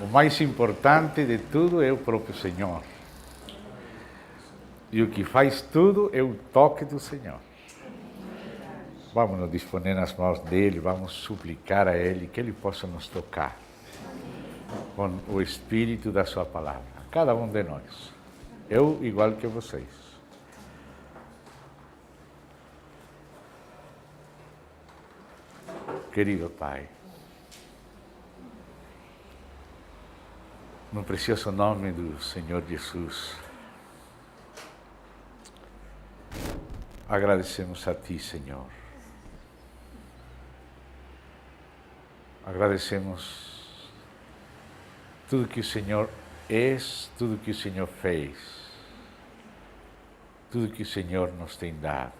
O mais importante de tudo é o próprio Senhor. E o que faz tudo é o toque do Senhor. Vamos nos disponer nas mãos dele, vamos suplicar a ele que ele possa nos tocar com o Espírito da sua palavra. Cada um de nós. Eu igual que vocês. Querido Pai, no precioso nome do Senhor Jesus, agradecemos a Ti, Senhor. Agradecemos tudo que o Senhor é, tudo que o Senhor fez, tudo que o Senhor nos tem dado.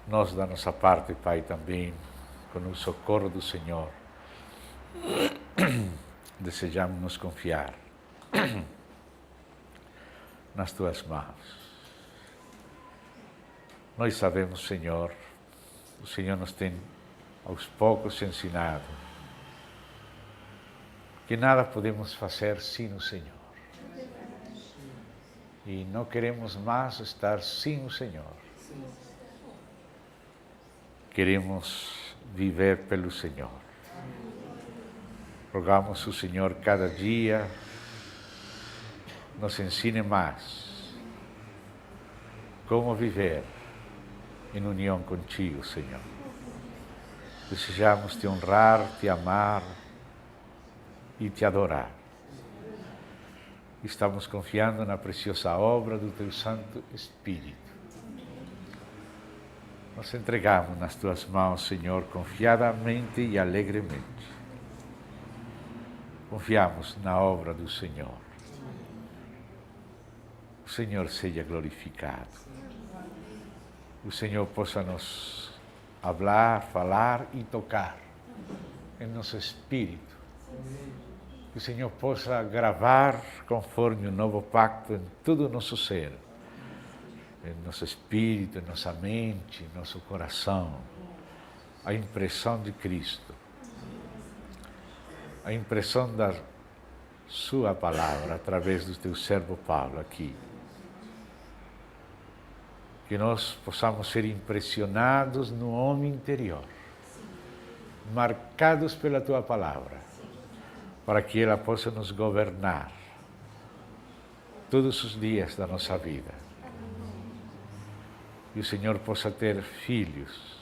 Nós, da nossa parte, Pai, também, com o socorro do Senhor, desejamos nos confiar nas Tuas mãos. Nós sabemos, Senhor, o Senhor nos tem aos poucos ensinado que nada podemos fazer sem o Senhor. E não queremos mais estar sem o Senhor. Queremos viver pelo Senhor. Rogamos o Senhor cada dia nos ensine mais como viver em união contigo, Senhor. Desejamos te honrar, te amar e te adorar. Estamos confiando na preciosa obra do Teu Santo Espírito. Nos entregamos nas Tuas mãos, Senhor, confiadamente e alegremente. Confiamos na obra do Senhor. O Senhor seja glorificado. O Senhor possa nos falar e tocar em nosso espírito. Que o Senhor possa gravar conforme o novo pacto em todo o nosso ser, em nosso espírito, em nossa mente, em nosso coração, a impressão de Cristo, a impressão da Sua palavra através do Teu servo Paulo aqui. Que nós possamos ser impressionados no homem interior, marcados pela Tua palavra, para que ela possa nos governar todos os dias da nossa vida. E o Senhor possa ter filhos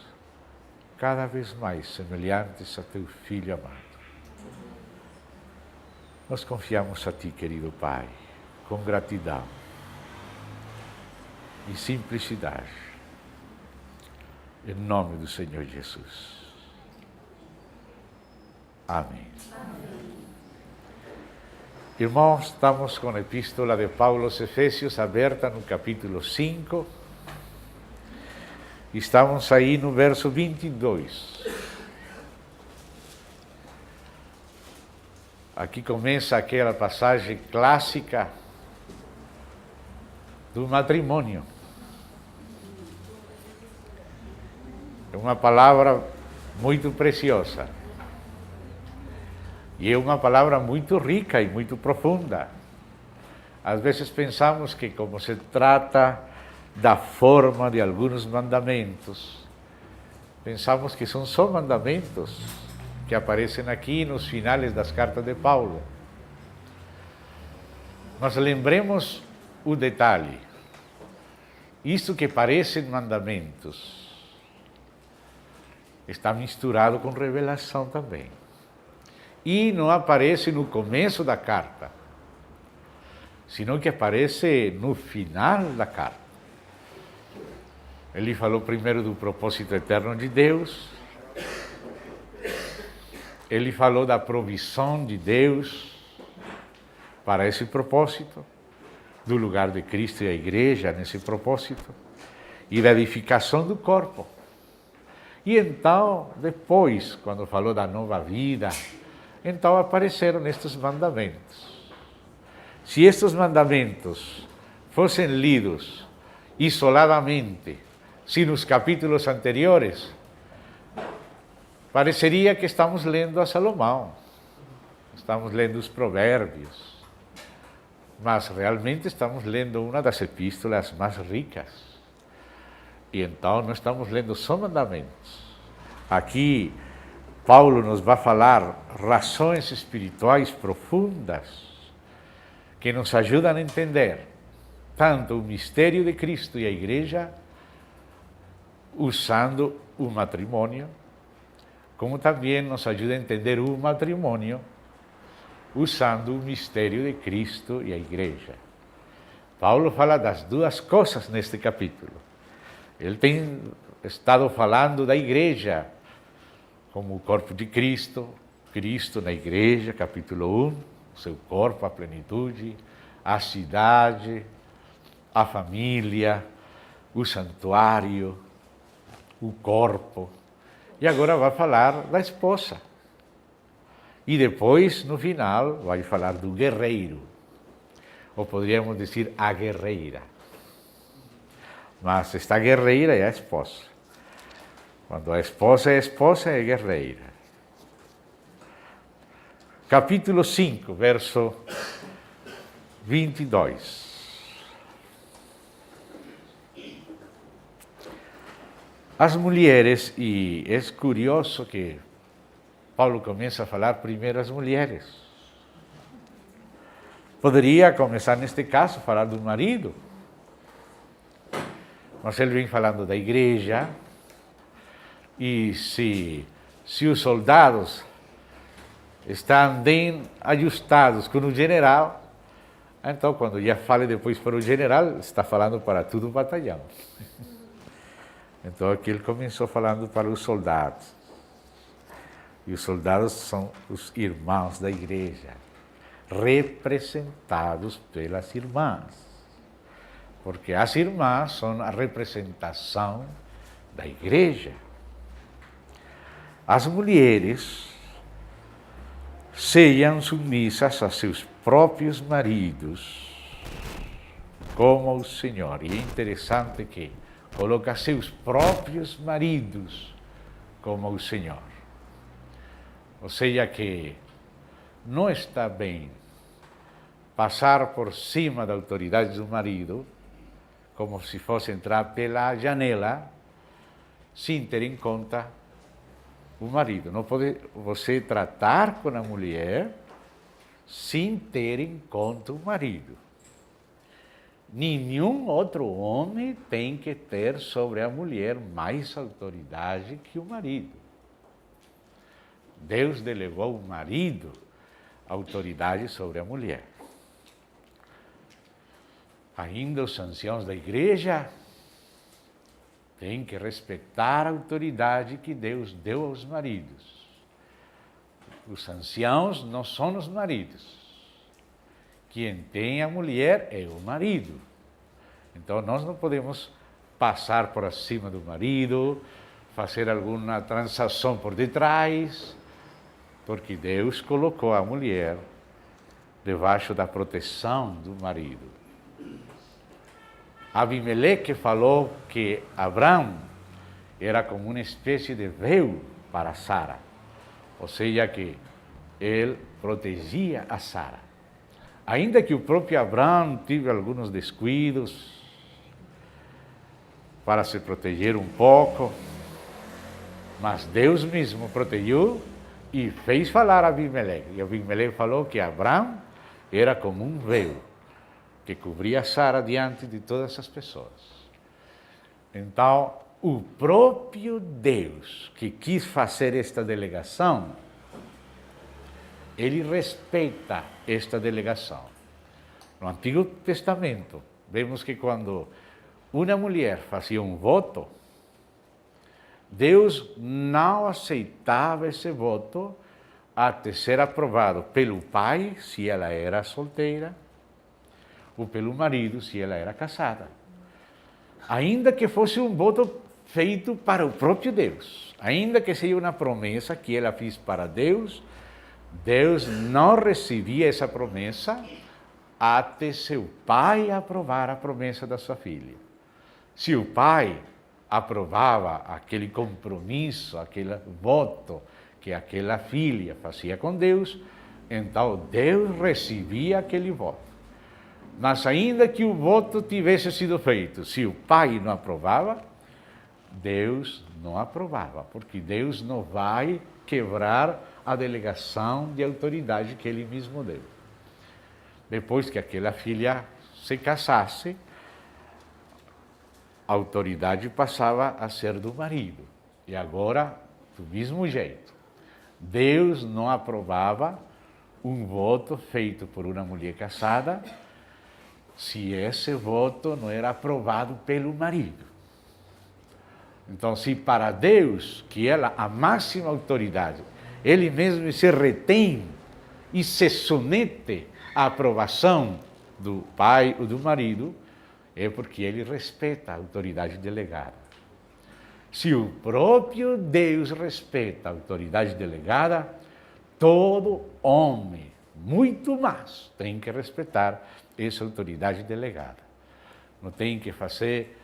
cada vez mais semelhantes a Teu Filho amado. Nós confiamos a Ti, querido Pai, com gratidão e simplicidade, em nome do Senhor Jesus. Amém. Irmãos, estamos com a Epístola de Paulo aos Efésios aberta no capítulo 5. Estamos aí no verso 22. Aqui começa aquela passagem clássica do matrimônio. É uma palavra muito preciosa. E é uma palavra muito rica e muito profunda. Às vezes pensamos que, como se trata da forma de alguns mandamentos, pensamos que são só mandamentos que aparecem aqui nos finais das cartas de Paulo. Mas lembremos o detalhe. Isso que parecem mandamentos está misturado com revelação também. E não aparece no começo da carta, sino que aparece no final da carta. Ele falou primeiro do propósito eterno de Deus, ele falou da provisão de Deus para esse propósito, do lugar de Cristo e a igreja nesse propósito, e da edificação do corpo. E então, depois, quando falou da nova vida, então apareceram estes mandamentos. Se estes mandamentos fossem lidos isoladamente, se nos capítulos anteriores, Pareceria que estamos lendo a Salomão, estamos lendo os Provérbios, mas realmente estamos lendo uma das epístolas mais ricas. E então não estamos lendo só mandamentos. Aqui, Paulo nos vai falar razões espirituais profundas que nos ajudam a entender tanto o mistério de Cristo e a Igreja, usando o matrimônio, como também nos ajuda a entender o matrimônio, usando o mistério de Cristo e a Igreja. Paulo fala das duas coisas neste capítulo. Ele tem estado falando da Igreja como o corpo de Cristo, Cristo na Igreja, capítulo 1, seu corpo, a plenitude, a cidade, a família, o santuário, o corpo. E agora vai falar da esposa. E depois, no final, vai falar do guerreiro. Ou poderíamos dizer a guerreira. Mas esta guerreira é a esposa. Quando a esposa, é guerreira. Capítulo 5, verso 22. As mulheres, e é curioso que Paulo começa a falar primeiro as mulheres. Poderia começar, neste caso, a falar do marido. Mas ele vem falando da igreja. E se os soldados estão bem ajustados com o general, então, quando já fale depois para o general, está falando para todo o batalhão. Então, aqui ele começou falando para os soldados. E os soldados são os irmãos da igreja, representados pelas irmãs. Porque as irmãs são a representação da igreja. As mulheres sejam submissas a seus próprios maridos, como o Senhor. E é interessante que coloca seus próprios maridos como o Senhor. Ou seja, que não está bem passar por cima da autoridade do marido, como se fosse entrar pela janela, sem ter em conta o marido. Não pode você tratar com a mulher sem ter em conta o marido. Nenhum outro homem tem que ter sobre a mulher mais autoridade que o marido. Deus delegou ao marido a autoridade sobre a mulher. Ainda os anciãos da igreja têm que respeitar a autoridade que Deus deu aos maridos. Os anciãos não são os maridos. Quem tem a mulher é o marido. Então, nós não podemos passar por acima do marido, fazer alguma transação por detrás, porque Deus colocou a mulher debaixo da proteção do marido. Abimeleque falou que Abraão era como uma espécie de véu para Sara, ou seja, que ele protegia a Sara. Ainda que o próprio Abraão tive alguns descuidos para se proteger um pouco, mas Deus mesmo protegeu e fez falar a Abimeleque. E Abimeleque falou que Abraão era como um véu que cobria Sara diante de todas as pessoas. Então, o próprio Deus que quis fazer esta delegação, ele respeita esta delegação. No Antigo Testamento, vemos que quando uma mulher fazia um voto, Deus não aceitava esse voto até ser aprovado pelo pai, se ela era solteira, ou pelo marido, se ela era casada. Ainda que fosse um voto feito para o próprio Deus, ainda que seja uma promessa que ela fez para Deus, Deus não recebia essa promessa até seu pai aprovar a promessa da sua filha. Se o pai aprovava aquele compromisso, aquele voto que aquela filha fazia com Deus, então Deus recebia aquele voto. Mas ainda que o voto tivesse sido feito, se o pai não aprovava, Deus não aprovava, porque Deus não vai quebrar a delegação de autoridade que Ele mesmo deu. Depois que aquela filha se casasse, a autoridade passava a ser do marido. E agora, do mesmo jeito, Deus não aprovava um voto feito por uma mulher casada se esse voto não era aprovado pelo marido. Então, se para Deus, que é a máxima autoridade, Ele mesmo se retém e se submete à aprovação do pai ou do marido, é porque Ele respeita a autoridade delegada. Se o próprio Deus respeita a autoridade delegada, todo homem, muito mais, tem que respeitar essa autoridade delegada. Não tem que fazer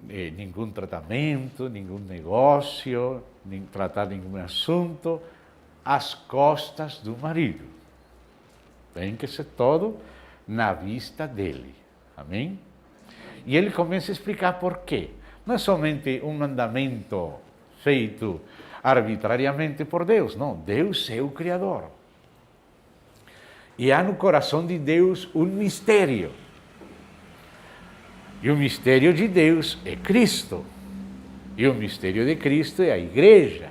nenhum tratamento, nenhum negócio, nem tratar nenhum assunto às costas do marido. Tem que ser todo na vista dele. Amém? E ele começa a explicar por quê. Não é somente um mandamento feito arbitrariamente por Deus, não. Deus é o Criador. E há no coração de Deus um mistério. E o mistério de Deus é Cristo. E o mistério de Cristo é a igreja.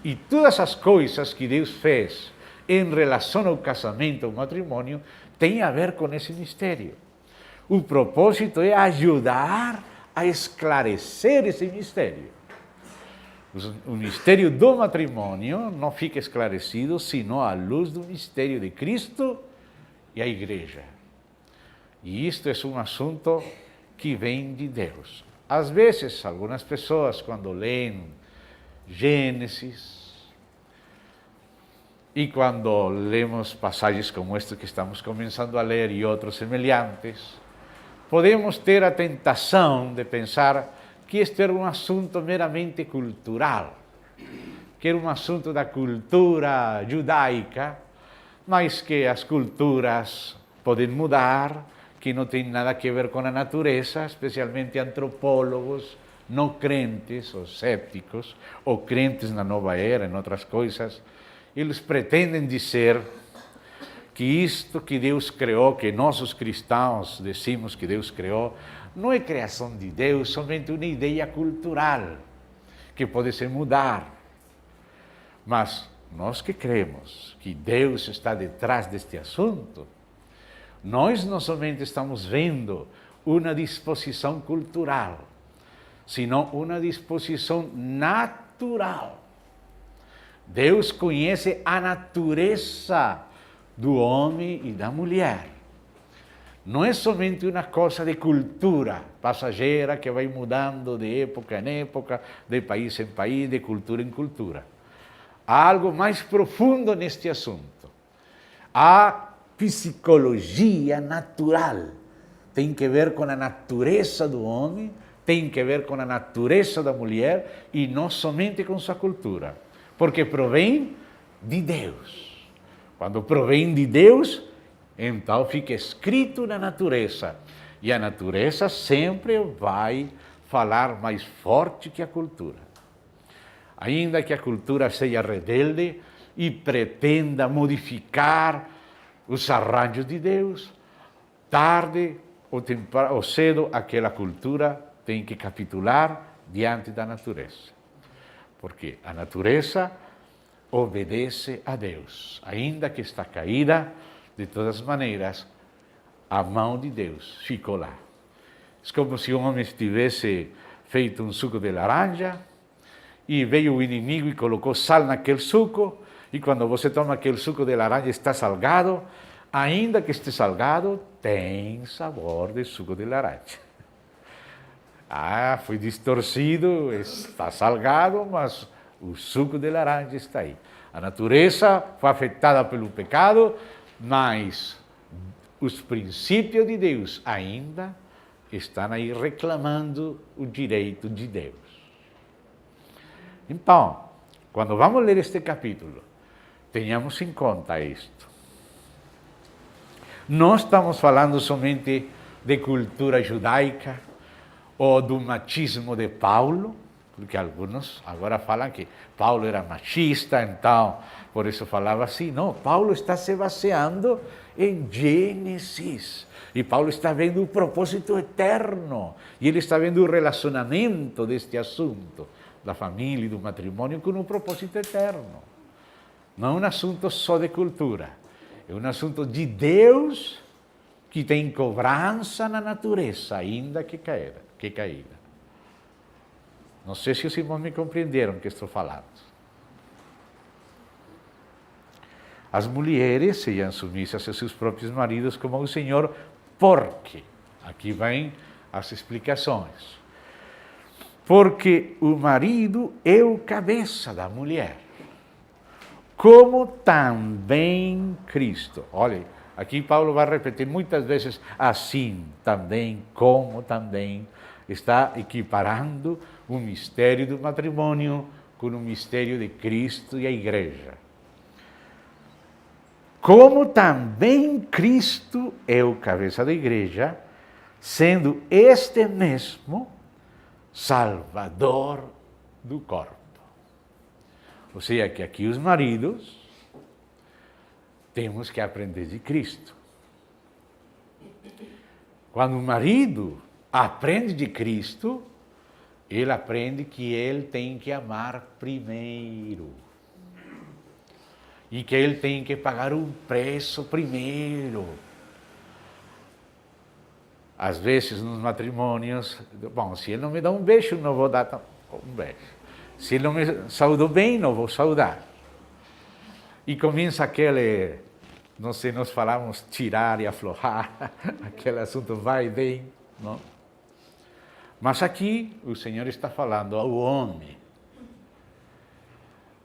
E todas as coisas que Deus fez em relação ao casamento, ao matrimônio, tem a ver com esse mistério. O propósito é ajudar a esclarecer esse mistério. O mistério do matrimônio não fica esclarecido senão à luz do mistério de Cristo e a igreja. E isto é um assunto que vem de Deus. Às vezes, algumas pessoas, quando leem Gênesis, e quando lemos passagens como esta que estamos começando a ler e outros semelhantes, podemos ter a tentação de pensar que este era um assunto meramente cultural, que era um assunto da cultura judaica, mas que as culturas podem mudar, que não tem nada a ver com a natureza, especialmente antropólogos não crentes ou céticos, ou crentes na nova era, em outras coisas, eles pretendem dizer que isto que Deus criou, que nós os cristãos decimos que Deus criou, não é criação de Deus, somente uma ideia cultural, que pode se mudar. Mas nós que cremos que Deus está detrás deste assunto, nós não somente estamos vendo uma disposição cultural, senão uma disposição natural. Deus conhece a natureza do homem e da mulher. Não é somente uma coisa de cultura passageira que vai mudando de época em época, de país em país, de cultura em cultura. Há algo mais profundo neste assunto. Há psicologia natural. Tem que ver com a natureza do homem, tem que ver com a natureza da mulher e não somente com sua cultura. Porque provém de Deus. Quando provém de Deus, então fica escrito na natureza. E a natureza sempre vai falar mais forte que a cultura. Ainda que a cultura seja rebelde e pretenda modificar os arranjos de Deus, tarde ou cedo aquela cultura tem que capitular diante da natureza. Porque a natureza obedece a Deus, ainda que está caída, de todas maneiras, a mão de Deus ficou lá. É como se um homem tivesse feito um suco de laranja e veio o inimigo e colocou sal naquele suco, e quando você toma aquele suco de laranja está salgado, ainda que esteja salgado, tem sabor de suco de laranja. Foi distorcido, está salgado, mas o suco de laranja está aí. A natureza foi afetada pelo pecado, mas os princípios de Deus ainda estão aí reclamando o direito de Deus. Então, quando vamos ler este capítulo, tenhamos em conta isto. Não estamos falando somente de cultura judaica ou do machismo de Paulo, porque alguns agora falam que Paulo era machista, então por isso falava assim. Não, Paulo está se baseando em Gênesis. E Paulo está vendo o propósito eterno. E ele está vendo o relacionamento deste assunto, da família e do matrimônio, com um propósito eterno. Não é um assunto só de cultura. É um assunto de Deus que tem cobrança na natureza, ainda que caída. Não sei se os irmãos me compreenderam o que estou falando. As mulheres sejam submissas a seus próprios maridos como ao Senhor, porque, aqui vêm as explicações, porque o marido é o cabeça da mulher, como também Cristo. Olha, aqui Paulo vai repetir muitas vezes assim, também, como também. Está equiparando o mistério do matrimônio com o mistério de Cristo e a igreja. Como também Cristo é o cabeça da igreja, sendo este mesmo Salvador do corpo. Ou seja, que aqui os maridos temos que aprender de Cristo. Quando o marido aprende de Cristo, ele aprende que ele tem que amar primeiro. E que ele tem que pagar um preço primeiro. Às vezes, nos matrimônios, bom, se ele não me dá um beijo, não vou dar um beijo. Se ele não me saudou bem, não vou saudar. E começa aquele, não sei, nós falamos tirar e aflorar, aquele assunto vai e vem, não? Mas aqui o Senhor está falando ao homem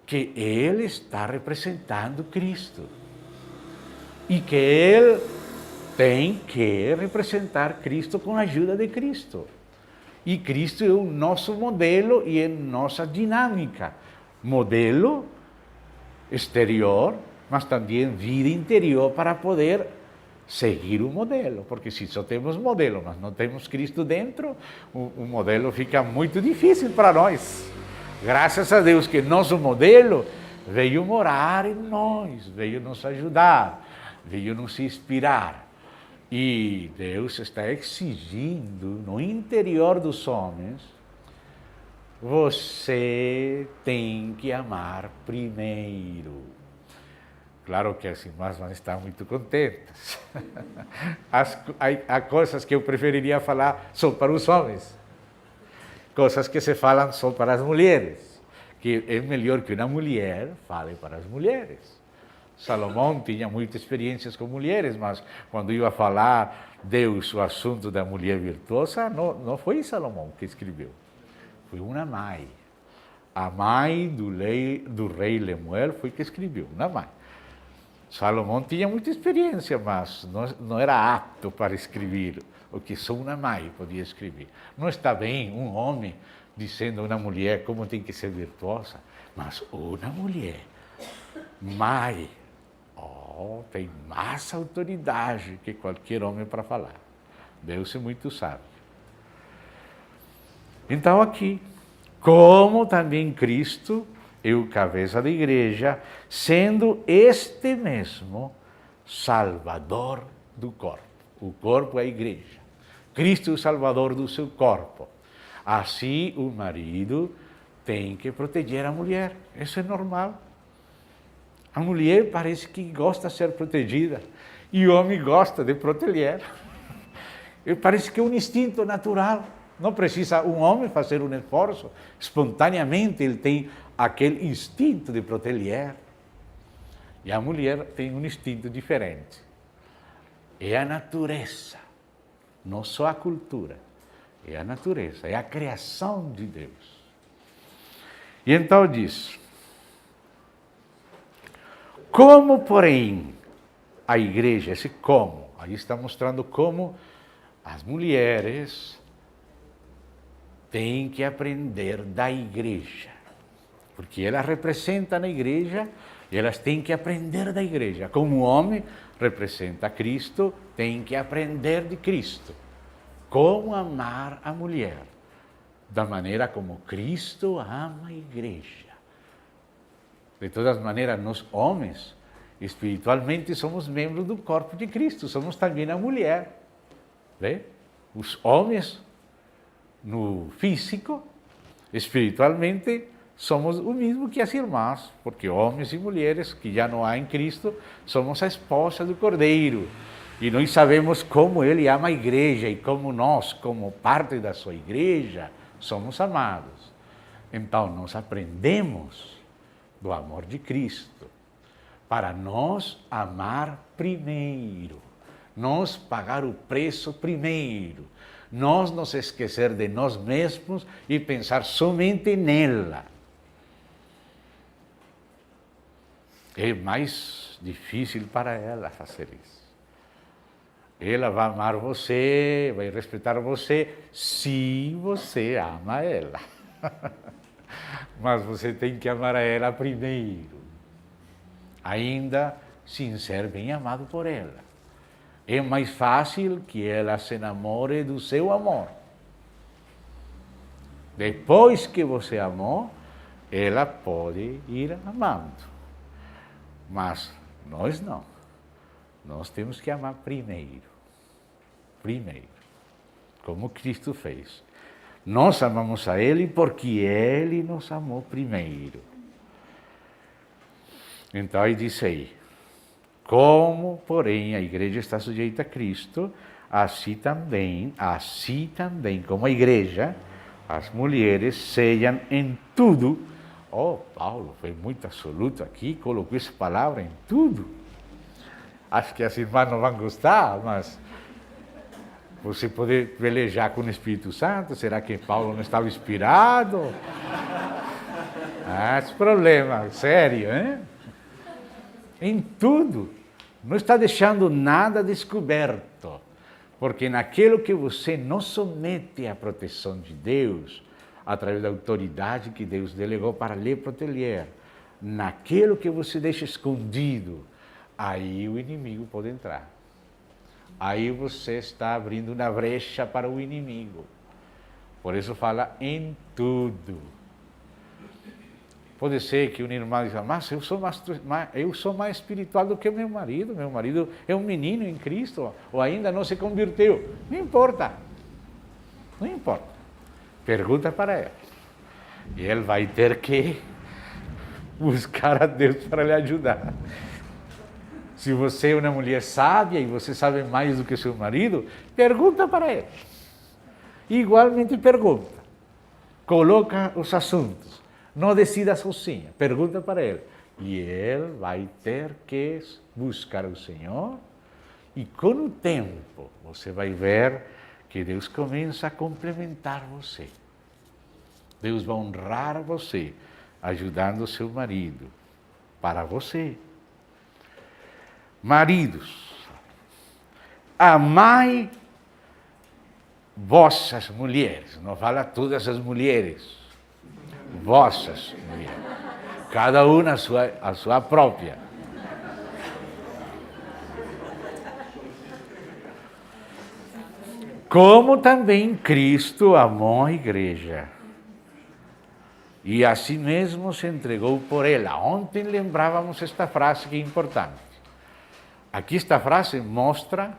que ele está representando Cristo e que ele tem que representar Cristo com a ajuda de Cristo. E Cristo é o nosso modelo e é nossa dinâmica. Modelo exterior, mas também vida interior para poder seguir o modelo. Porque se só temos modelo, mas não temos Cristo dentro, o modelo fica muito difícil para nós. Graças a Deus que nosso modelo veio morar em nós, veio nos ajudar, veio nos inspirar. E Deus está exigindo no interior dos homens, você tem que amar primeiro. Claro que as irmãs vão estar muito contentes. Há coisas que eu preferiria falar só para os homens. Coisas que se falam só para as mulheres. Que é melhor que uma mulher fale para as mulheres. Salomão tinha muitas experiências com mulheres, mas quando ia falar Deus, o assunto da mulher virtuosa, não foi Salomão que escreveu. Foi uma mãe. A mãe do rei Lemuel foi que escreveu, uma mãe. Salomão tinha muita experiência, mas não era apto para escrever o que só uma mãe podia escrever. Não está bem um homem dizendo a uma mulher como tem que ser virtuosa, mas uma mulher, mãe, tem mais autoridade que qualquer homem para falar. Deus é muito sábio. Então aqui, como também Cristo é o cabeça da igreja, sendo este mesmo Salvador do corpo. O corpo é a igreja. Cristo é o Salvador do seu corpo. Assim, o marido tem que proteger a mulher. Isso é normal. A mulher parece que gosta de ser protegida e o homem gosta de proteger. Parece que é um instinto natural. Não precisa um homem fazer um esforço. Espontaneamente ele tem aquele instinto de proteger. E a mulher tem um instinto diferente. É a natureza, não só a cultura. É a natureza, é a criação de Deus. E então diz: como, porém, a igreja, esse como, aí está mostrando como as mulheres têm que aprender da igreja, porque elas representam a igreja e elas têm que aprender da igreja. Como o homem representa Cristo, tem que aprender de Cristo. Como amar a mulher, da maneira como Cristo ama a igreja. De todas maneiras, nós homens, espiritualmente, somos membros do corpo de Cristo, somos também a mulher. Né? Os homens, no físico, espiritualmente, somos o mesmo que as irmãs, porque homens e mulheres que já não há em Cristo, somos a esposa do Cordeiro. E nós sabemos como Ele ama a igreja e como nós, como parte da sua igreja, somos amados. Então, nós aprendemos do amor de Cristo para nós amar primeiro, nós pagar o preço primeiro, nós nos esquecer de nós mesmos e pensar somente nela. É mais difícil para ela fazer isso. Ela vai amar você, vai respeitar você, se você ama ela. Mas você tem que amar a ela primeiro, ainda sem ser bem amado por ela. É mais fácil que ela se enamore do seu amor. Depois que você amou, ela pode ir amando. Mas nós não. Nós temos que amar primeiro. Primeiro. Como Cristo fez. Nós amamos a Ele porque Ele nos amou primeiro. Então, ele diz aí, como, porém, a igreja está sujeita a Cristo, assim também, como a igreja, as mulheres sejam em tudo. Oh, Paulo foi muito absoluto aqui, colocou essa palavra em tudo. Acho que as irmãs não vão gostar, mas você pode pelejar com o Espírito Santo. Será que Paulo não estava inspirado? Esse problema, sério, hein? Em tudo. Não está deixando nada descoberto. Porque naquilo que você não somete à proteção de Deus, através da autoridade que Deus delegou para lhe proteger, naquilo que você deixa escondido, aí o inimigo pode entrar. Aí você está abrindo uma brecha para o inimigo. Por isso fala em tudo. Pode ser que um irmão diga, mas eu sou mais espiritual do que meu marido é um menino em Cristo, ou ainda não se converteu. Não importa. Não importa. Pergunta para ele. E ele vai ter que buscar a Deus para lhe ajudar. Se você é uma mulher sábia e você sabe mais do que seu marido, pergunta para ele. Igualmente pergunta. Coloca os assuntos. Não decida sozinha. Pergunta para ele. E ele vai ter que buscar o Senhor. E com o tempo, você vai ver que Deus começa a complementar você. Deus vai honrar você, ajudando o seu marido, para você. Maridos, amai vossas mulheres, não fala todas as mulheres, vossas mulheres, cada uma a sua própria. Como também Cristo amou a igreja e a si mesmo se entregou por ela. Ontem lembrávamos esta frase que é importante. Aqui esta frase mostra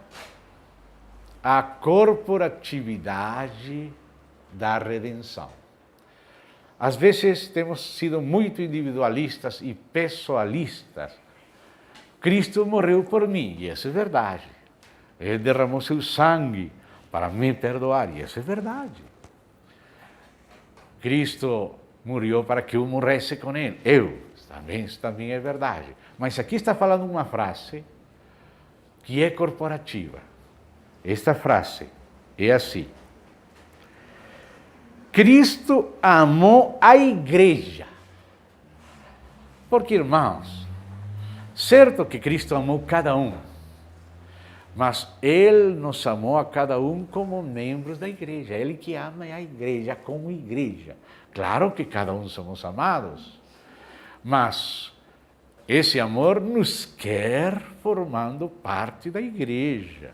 a corporatividade da redenção. Às vezes temos sido muito individualistas e pessoalistas. Cristo morreu por mim, e isso é verdade. Ele derramou seu sangue para me perdoar, e isso é verdade. Cristo morreu para que eu morresse com ele. Isso também é verdade. Mas aqui está falando uma frase que é corporativa. Esta frase é assim: Cristo amou a igreja. Porque, irmãos, certo que Cristo amou cada um, Mas Ele nos amou a cada um como membros da igreja. Ele que ama a igreja como igreja. Claro que cada um somos amados, mas esse amor nos quer formando parte da igreja.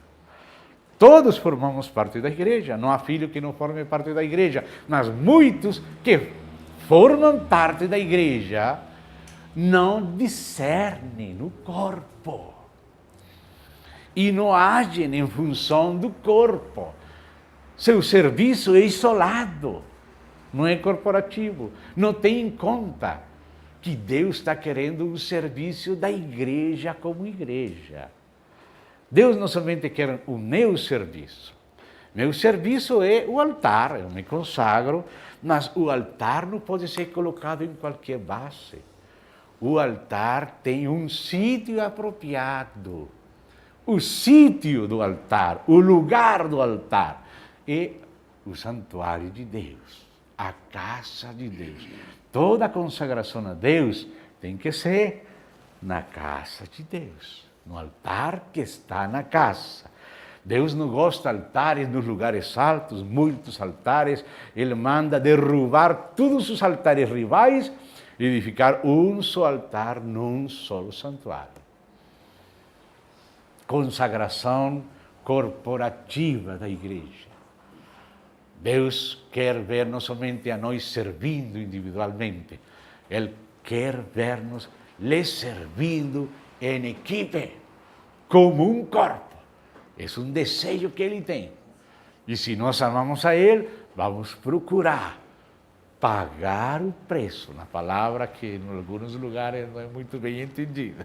Todos formamos parte da igreja. Não há filho que não forme parte da igreja, mas muitos que formam parte da igreja não discernem no corpo e não agem em função do corpo. Seu serviço é isolado, não é corporativo. Não tem em conta que Deus está querendo um serviço da igreja como igreja. Deus não somente quer o meu serviço. Meu serviço é o altar, eu me consagro, mas o altar não pode ser colocado em qualquer base. O altar tem um sítio apropriado. O sítio do altar, o lugar do altar, é o santuário de Deus, a casa de Deus. Toda consagração a Deus tem que ser na casa de Deus, no altar que está na casa. Deus não gosta de altares nos lugares altos, muitos altares. Ele manda derrubar todos os altares rivais e edificar um só altar num só santuário. Consagração corporativa da igreja. Deus quer ver não somente a nós servindo individualmente, Ele quer ver-nos lhe servindo em equipe, como um corpo. É um desejo que Ele tem. E se nós amamos a Ele, vamos procurar pagar o preço, na palavra que em alguns lugares não é muito bem entendida.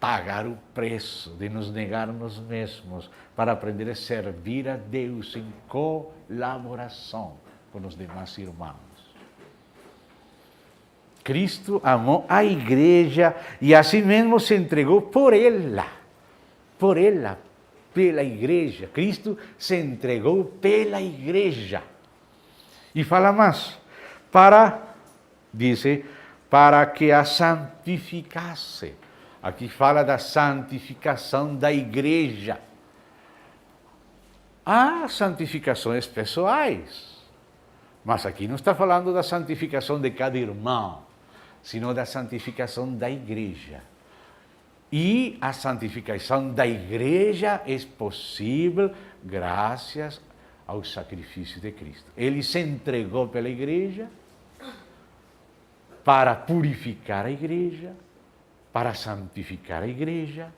Pagar o preço de nos negar a nós mesmos para aprender a servir a Deus em colaboração com os demais irmãos. Cristo amou a igreja e assim mesmo se entregou por ela, pela igreja. Cristo se entregou pela igreja. E fala mais, para que a santificasse. Aqui fala da santificação da igreja. Há santificações pessoais, mas aqui não está falando da santificação de cada irmão, sino da santificação da igreja. E a santificação da igreja é possível graças ao sacrifício de Cristo. Ele se entregou pela igreja para purificar a igreja, para santificar a igreja.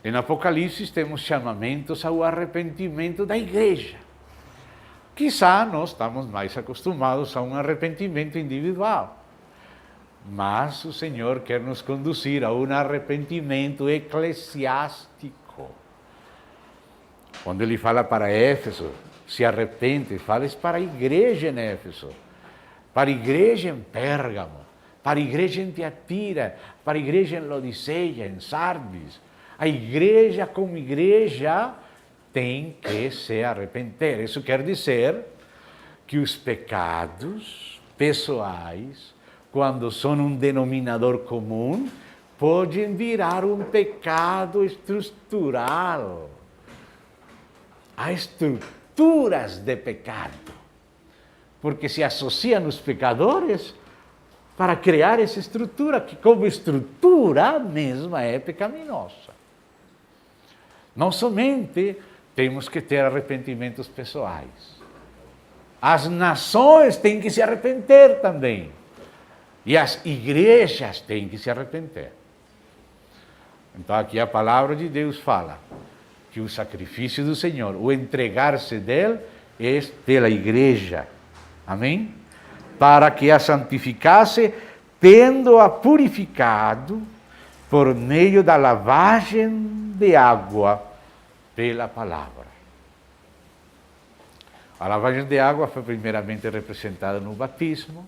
Em Apocalipse temos chamamentos ao arrependimento da igreja. Quizá nós estamos mais acostumados a um arrependimento individual, mas o Senhor quer nos conduzir a um arrependimento eclesiástico. Quando Ele fala para Éfeso, se arrepende, fala isso para a igreja em Éfeso, para a igreja em Pérgamo, para a igreja em Tiatira, para a igreja em Laodiceia, em Sardis. A igreja como igreja tem que se arrepender. Isso quer dizer que os pecados pessoais, quando são um denominador comum, podem virar um pecado estrutural. Há estruturas de pecado, porque se associam os pecadores para criar essa estrutura, que como estrutura mesma é pecaminosa. Não somente temos que ter arrependimentos pessoais, as nações têm que se arrepender também, e as igrejas têm que se arrepender. Então aqui a palavra de Deus fala que o sacrifício do Senhor, o entregar-se dele, é pela igreja. Amém? Para que a santificasse, tendo-a purificado por meio da lavagem de água pela palavra. A lavagem de água foi primeiramente representada no batismo,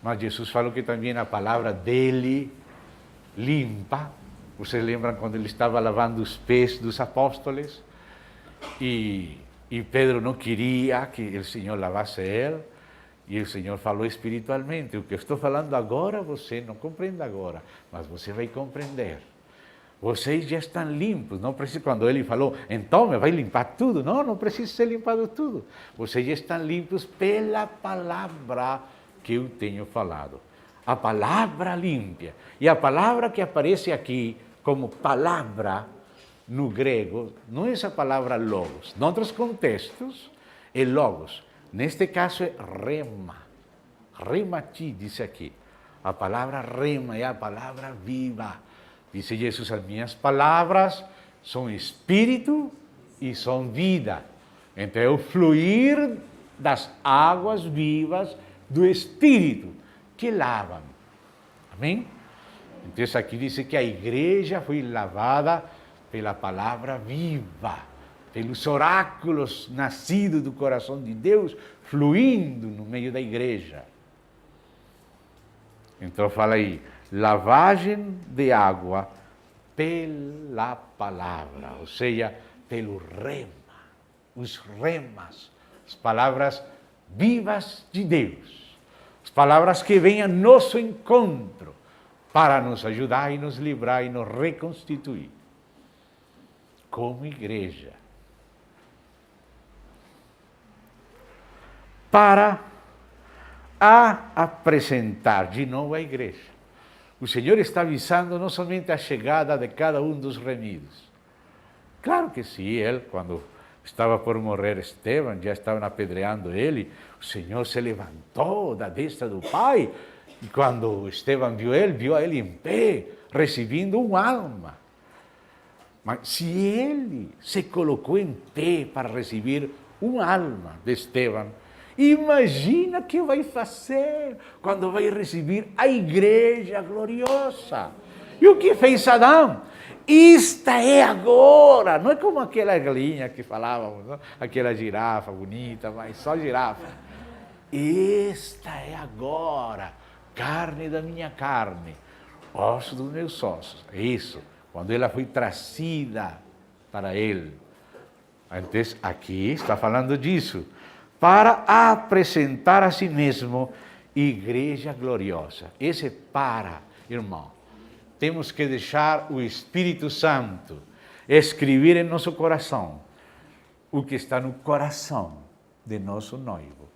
mas Jesus falou que também a palavra dele limpa. Vocês lembram quando ele estava lavando os pés dos apóstolos e Pedro não queria que o Senhor lavasse ele? E o Senhor falou espiritualmente: o que eu estou falando agora, você não compreende agora, mas você vai compreender. Vocês já estão limpos, não precisa, quando ele falou, então vai limpar tudo. Não, não precisa ser limpado tudo. Vocês já estão limpos pela palavra que eu tenho falado. A palavra limpa. E a palavra que aparece aqui como palavra no grego, não é essa palavra logos. Em outros contextos, é logos. Neste caso é rema. Remati, diz aqui. A palavra rema é a palavra viva. Disse Jesus, as minhas palavras são espírito e são vida. Então é o fluir das águas vivas do espírito que lavam. Amém? Então aqui diz que a igreja foi lavada pela palavra viva, pelos oráculos nascidos do coração de Deus, fluindo no meio da igreja. Então fala aí, lavagem de água pela palavra, ou seja, pelo rema, os remas, as palavras vivas de Deus, as palavras que vêm a nosso encontro para nos ajudar e nos livrar e nos reconstituir como igreja. Para apresentar de novo a igreja. O Senhor está avisando não somente a chegada de cada um dos remidos. Claro que sim, ele, quando estava por morrer Estevão, já estavam apedreando ele, o Senhor se levantou da destra do Pai, e quando Estevão viu a ele em pé, recebendo uma alma. Mas se ele se colocou em pé para receber uma alma de Estevão, imagina o que vai fazer quando vai receber a igreja gloriosa. E o que fez Adão? Esta é agora. Não é como aquela galinha que falávamos, não? Aquela girafa bonita, mas só girafa. Esta é agora, carne da minha carne, osso dos meus ossos. Isso, quando ela foi trazida para ele. Então, aqui está falando disso. Para apresentar a si mesmo igreja gloriosa. Esse para, irmão. Temos que deixar o Espírito Santo escrever em nosso coração o que está no coração de nosso noivo.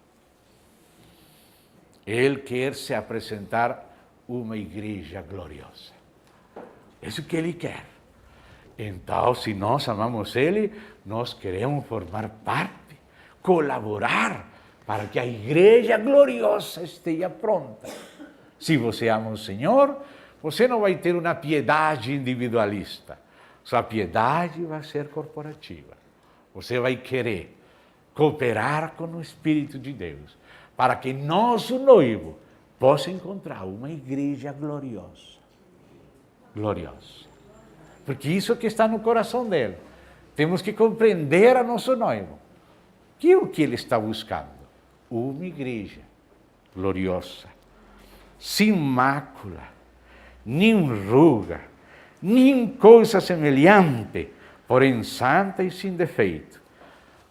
Ele quer se apresentar uma igreja gloriosa. É isso que ele quer. Então, se nós amamos ele, nós queremos formar parte, colaborar para que a igreja gloriosa esteja pronta. Se você ama o Senhor, você não vai ter uma piedade individualista. Sua piedade vai ser corporativa. Você vai querer cooperar com o Espírito de Deus para que nosso noivo possa encontrar uma igreja gloriosa. Gloriosa. Porque isso que está no coração dele. Temos que compreender a nosso noivo. Que é o que ele está buscando? Uma igreja gloriosa, sem mácula, nem ruga, nem coisa semelhante, porém santa e sem defeito.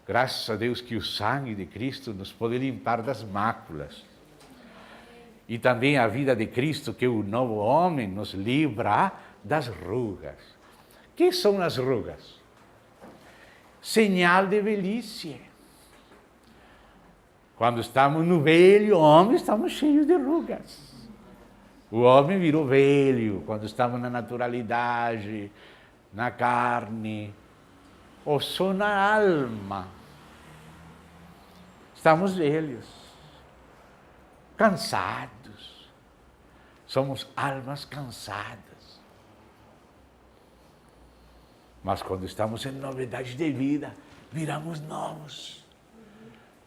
Graças a Deus que o sangue de Cristo nos pode limpar das máculas. E também a vida de Cristo, que é o novo homem, nos livra das rugas. O que são as rugas? Señal de velhice. Quando estamos no velho homem, estamos cheios de rugas. O homem virou velho quando estamos na naturalidade, na carne, ou só na alma. Estamos velhos, cansados. Somos almas cansadas. Mas quando estamos em novidade de vida, viramos novos.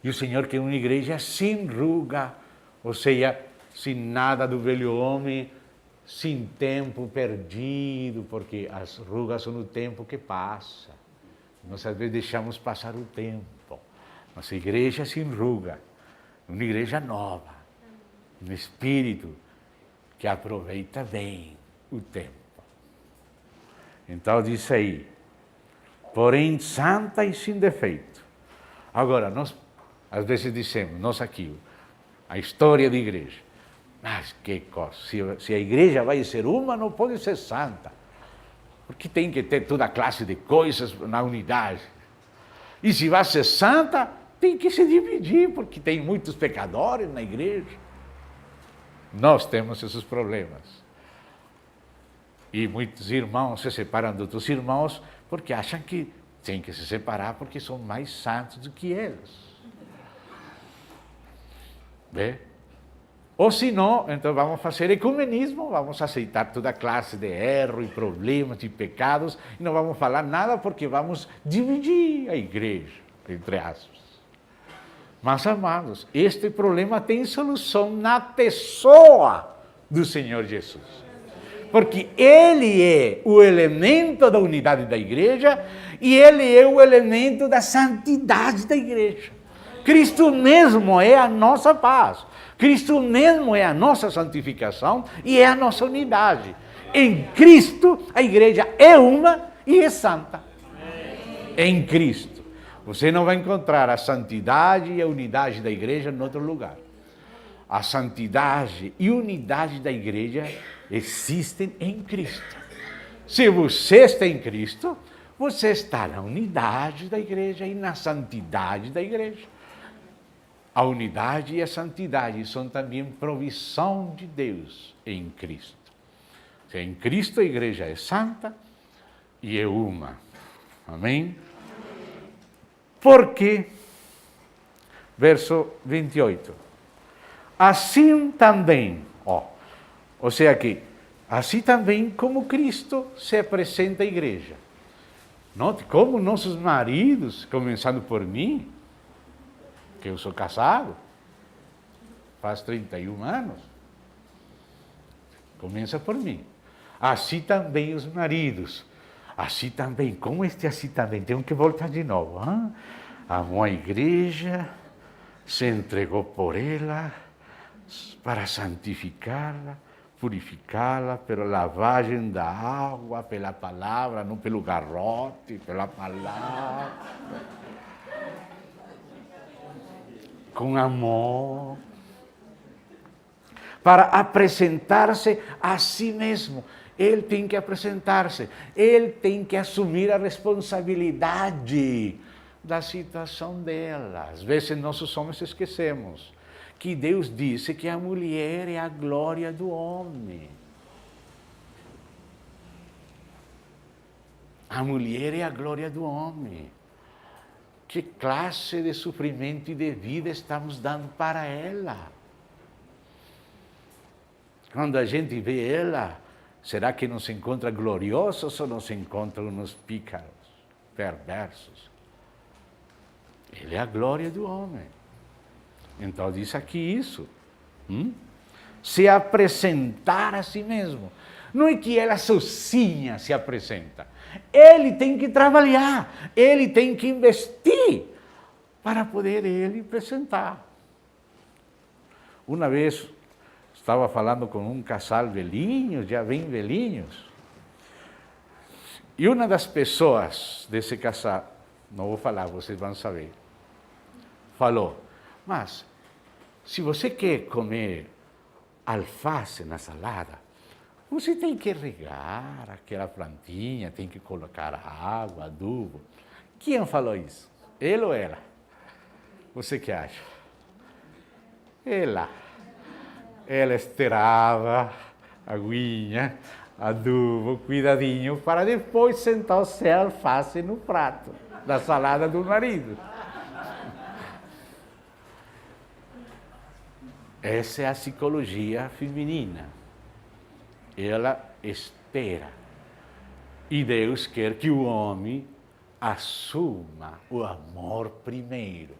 E o Senhor quer uma igreja sem ruga, ou seja, sem nada do velho homem, sem tempo perdido, porque as rugas são o tempo que passa. Nós às vezes deixamos passar o tempo. Nossa igreja sem ruga, uma igreja nova, um espírito que aproveita bem o tempo. Então diz aí, porém santa e sem defeito. Agora, nós às vezes dizemos, nós aqui, a história da igreja. Mas que coisa, se a igreja vai ser uma, não pode ser santa. porque tem que ter toda classe de coisas na unidade. E se vai ser santa, tem que se dividir, porque tem muitos pecadores na igreja. Nós temos esses problemas. E muitos irmãos se separam de outros irmãos porque acham que tem que se separar porque são mais santos do que eles. Vê? Ou se não, então vamos fazer ecumenismo, vamos aceitar toda classe de erro e problemas e pecados e não vamos falar nada porque vamos dividir a igreja, entre aspas. Mas, amados, este problema tem solução na pessoa do Senhor Jesus. Porque Ele é o elemento da unidade da igreja e Ele é o elemento da santidade da igreja. Cristo mesmo é a nossa paz. Cristo mesmo é a nossa santificação e é a nossa unidade. Em Cristo, a igreja é uma e é santa. Em Cristo. Você não vai encontrar a santidade e a unidade da igreja em outro lugar. A santidade e unidade da igreja existem em Cristo. Se você está em Cristo, você está na unidade da igreja e na santidade da igreja. A unidade e a santidade são também provisão de Deus em Cristo. Em Cristo a igreja é santa e é uma. Amém? Porque, verso 28, assim também, ou seja que, assim também como Cristo se apresenta à igreja. Note como nossos maridos, começando por mim, que eu sou casado, faz 31 anos, começa por mim. Assim também os maridos, assim também, como assim também, tenho que voltar de novo. Hein? Amou a igreja, se entregou por ela, para santificá-la, purificá-la pela lavagem da água, pela palavra, não pelo garrote, pela palavra. Com amor. Para apresentar-se a si mesmo. Ele tem que apresentar-se. Ele tem que assumir a responsabilidade da situação dela. Às vezes nós homens esquecemos que Deus disse que a mulher é a glória do homem. A mulher é a glória do homem. Que classe de sofrimento e de vida estamos dando para ela? Quando a gente vê ela, será que nos encontra gloriosos ou nos encontra uns pícaros, perversos? Ele é a glória do homem. Então diz aqui isso. Se apresentar a si mesmo. Não é que ela sozinha se apresenta. Ele tem que trabalhar. Ele tem que investir para poder ele apresentar. Uma vez estava falando com um casal velhinho, já bem velhinhos. E uma das pessoas desse casal, não vou falar, vocês vão saber, falou, mas se você quer comer alface na salada, você tem que regar aquela plantinha, tem que colocar água, adubo. Quem falou isso? Ele ou ela? Você que acha? Ela. Ela esperava aguinha, adubo, cuidadinho, para depois sentar-se a alface no prato da salada do marido. Essa é a psicologia feminina. Ela espera. E Deus quer que o homem assuma o amor primeiro.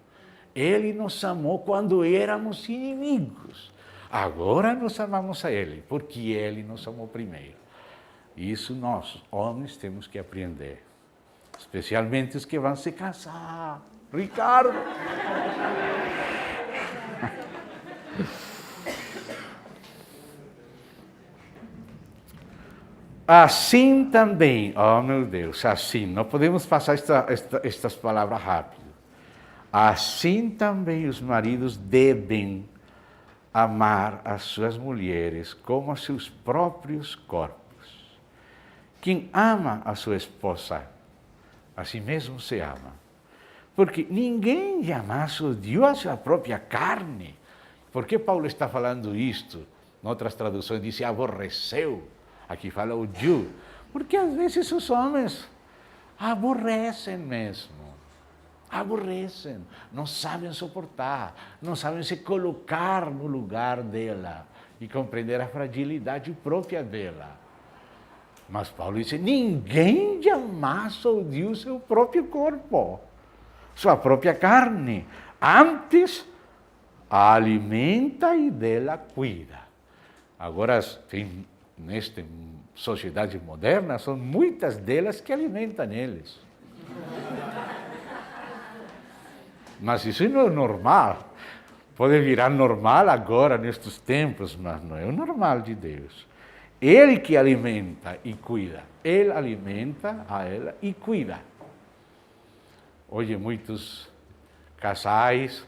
Ele nos amou quando éramos inimigos. Agora nós amamos a Ele, porque Ele nos amou primeiro. Isso nós, homens, temos que aprender. Especialmente os que vão se casar. Ricardo! Assim também, oh meu Deus, assim, não podemos passar estas palavras rápido. Assim também os maridos devem amar as suas mulheres como a seus próprios corpos. Quem ama a sua esposa, a si mesmo se ama. Porque ninguém jamais odiou a sua própria carne. Por que Paulo está falando isto? Em outras traduções diz aborreceu. Aqui fala odiou. Porque às vezes os homens aborrecem mesmo. Aborrecem. Não sabem suportar. Não sabem se colocar no lugar dela e compreender a fragilidade própria dela. Mas Paulo diz, ninguém jamais odiou seu próprio corpo, sua própria carne. Antes, a alimenta e dela cuida. Agora, nesta sociedade moderna, são muitas delas que alimentam eles. Mas isso não é normal. Pode virar normal agora, nestes tempos, mas não é o normal de Deus. Ele que alimenta e cuida. Ele alimenta a ela e cuida. Hoje muitos casais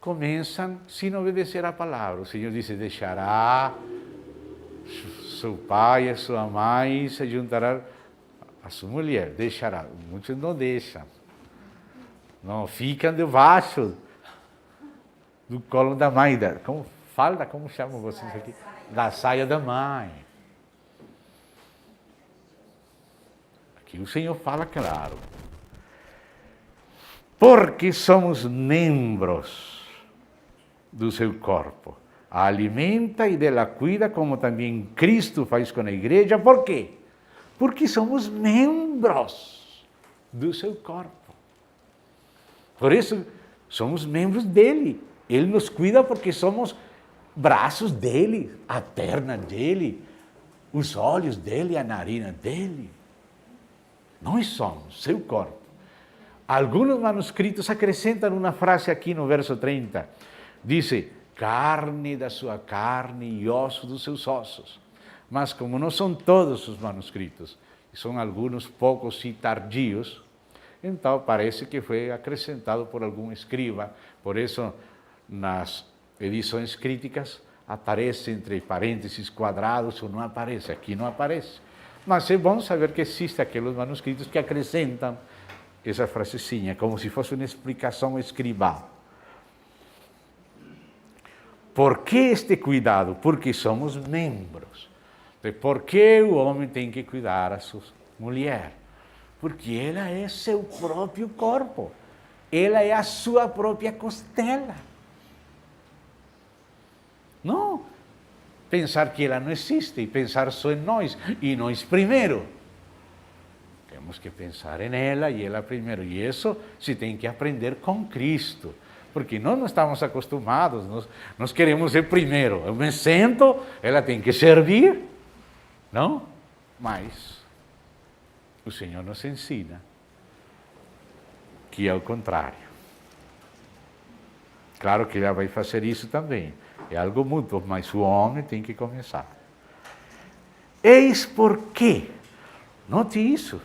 começam sem obedecer a palavra. O Senhor disse, deixará seu pai e sua mãe, se juntará a sua mulher. Deixará. Muitos não deixam. Não, ficam debaixo do colo da mãe. Como chamam vocês aqui? Da saia da mãe. Aqui o Senhor fala claro. Porque somos membros do seu corpo. A alimenta e dela cuida, como também Cristo faz com a igreja. Por quê? Porque somos membros do seu corpo. Por isso, somos membros dele. Ele nos cuida porque somos braços dele, a perna dele, os olhos dele, a narina dele. Nós somos seu corpo. Alguns manuscritos acrescentam uma frase aqui no verso 30. Diz, carne da sua carne e osso dos seus ossos. Mas como não são todos os manuscritos, são alguns poucos e tardios, então parece que foi acrescentado por algum escriba. Por isso, nas edições críticas, aparece entre parênteses quadrados ou não aparece. Aqui não aparece. Mas é bom saber que existem aqueles manuscritos que acrescentam essa frasezinha, como se fosse uma explicação escribá. Por que este cuidado? Porque somos membros. Por que o homem tem que cuidar da sua mulher? Porque ela é seu próprio corpo. Ela é a sua própria costela. Não pensar que ela não existe e pensar só em nós, e nós primeiro. Temos que pensar em ela e ela primeiro. E isso se tem que aprender com Cristo. Porque nós não estamos acostumados, nós queremos ser primeiro. Eu me sento, ela tem que servir, não? Mas o Senhor nos ensina que é o contrário. Claro que ela vai fazer isso também. É algo mútuo, mas o homem tem que começar. Eis porque, note isso,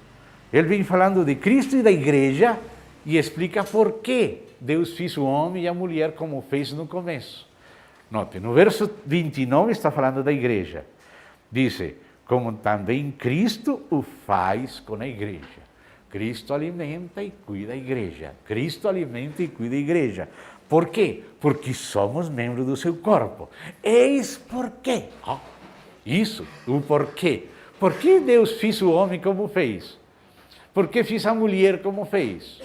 ele vem falando de Cristo e da igreja e explica por que Deus fez o homem e a mulher como fez no começo. Note, no verso 29 está falando da igreja. Diz, como também Cristo o faz com a igreja. Cristo alimenta e cuida a igreja. Cristo alimenta e cuida a igreja. Por quê? Porque somos membros do seu corpo. Eis por quê. Isso, o porquê. Por que Deus fez o homem como fez? Por que fez a mulher como fez?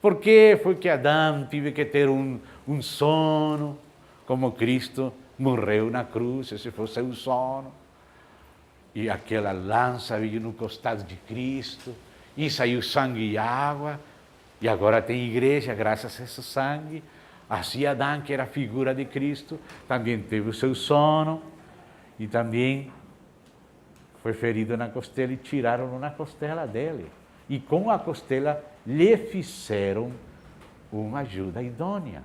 Por que foi que Adão teve que ter um sono, como Cristo morreu na cruz, esse foi seu sono? E aquela lança veio no costado de Cristo, e saiu sangue e água, e agora tem igreja graças a esse sangue. Assim Adão, que era a figura de Cristo, também teve o seu sono, e também foi ferido na costela e tiraram uma costela dele. E com a costela lhe fizeram uma ajuda idônea.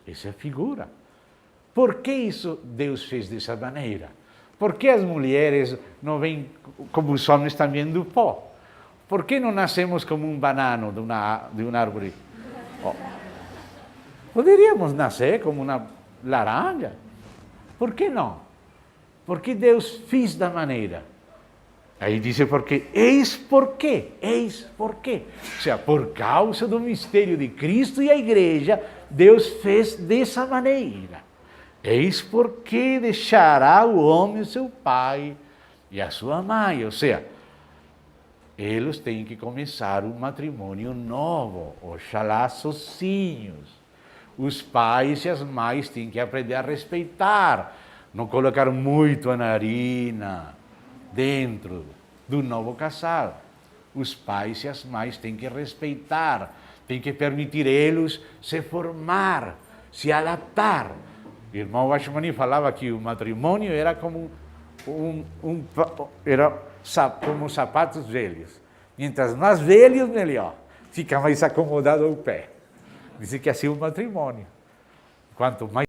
Essa é a figura. Por que isso Deus fez dessa maneira? Por que as mulheres não vêm como os homens também do pó? Por que não nascemos como um banano de uma árvore? Poderíamos nascer como uma laranja. Por que não? Porque Deus fez da maneira. Aí diz porque, eis porque. Ou seja, por causa do mistério de Cristo e a igreja, Deus fez dessa maneira. Eis porque deixará o homem o seu pai e a sua mãe. Ou seja, eles têm que começar um matrimônio novo, oxalá sozinhos. Os pais e as mães têm que aprender a respeitar, não colocar muito a narina dentro do novo casal. Os pais e as mães têm que respeitar, têm que permitir eles se formar, se adaptar. O irmão Washmani falava que o matrimônio era como como sapatos velhos. Mientras mais velhos, melhor. Fica mais acomodado o pé. Diz que assim é o matrimônio. Quanto mais